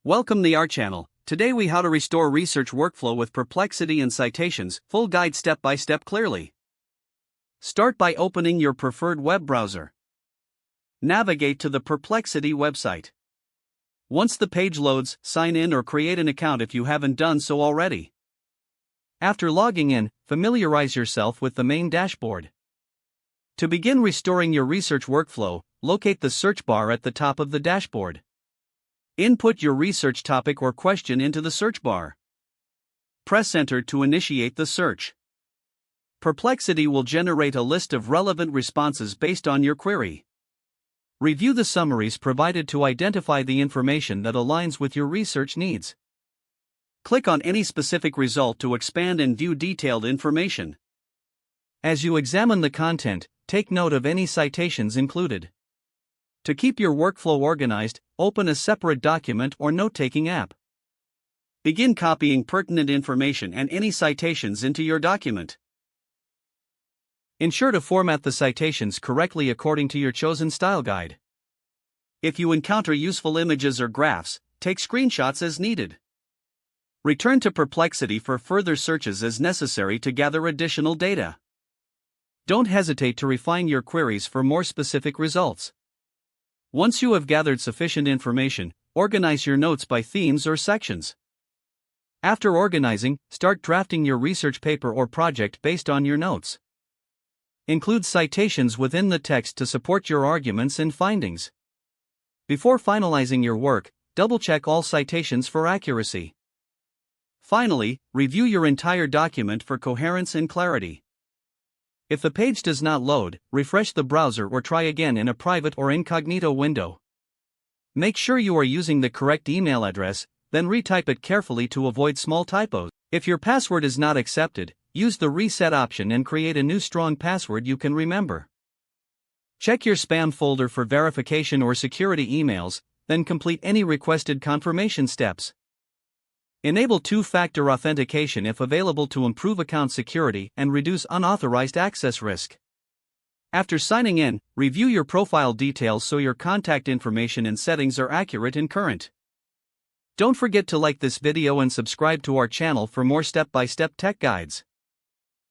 Welcome to our channel. Today we how to restore research workflow with Perplexity and citations, full guide step by step clearly. Start by opening your preferred web browser. Navigate to the Perplexity website. Once the page loads, sign in or create an account if you haven't done so already. After logging in, familiarize yourself with the main dashboard. To begin restoring your research workflow, locate the search bar at the top of the dashboard. Input your research topic or question into the search bar. Press Enter to initiate the search. Perplexity will generate a list of relevant responses based on your query. Review the summaries provided to identify the information that aligns with your research needs. Click on any specific result to expand and view detailed information. As you examine the content, take note of any citations included. To keep your workflow organized, open a separate document or note-taking app. Begin copying pertinent information and any citations into your document. Ensure to format the citations correctly according to your chosen style guide. If you encounter useful images or graphs, take screenshots as needed. Return to Perplexity for further searches as necessary to gather additional data. Don't hesitate to refine your queries for more specific results. Once you have gathered sufficient information, organize your notes by themes or sections. After organizing, start drafting your research paper or project based on your notes. Include citations within the text to support your arguments and findings. Before finalizing your work, double-check all citations for accuracy. Finally, review your entire document for coherence and clarity. If the page does not load, refresh the browser or try again in a private or incognito window. Make sure you are using the correct email address, then retype it carefully to avoid small typos. If your password is not accepted, use the reset option and create a new strong password you can remember. Check your spam folder for verification or security emails, then complete any requested confirmation steps. Enable two-factor authentication if available to improve account security and reduce unauthorized access risk. After signing in, review your profile details so your contact information and settings are accurate and current. Don't forget to like this video and subscribe to our channel for more step-by-step tech guides.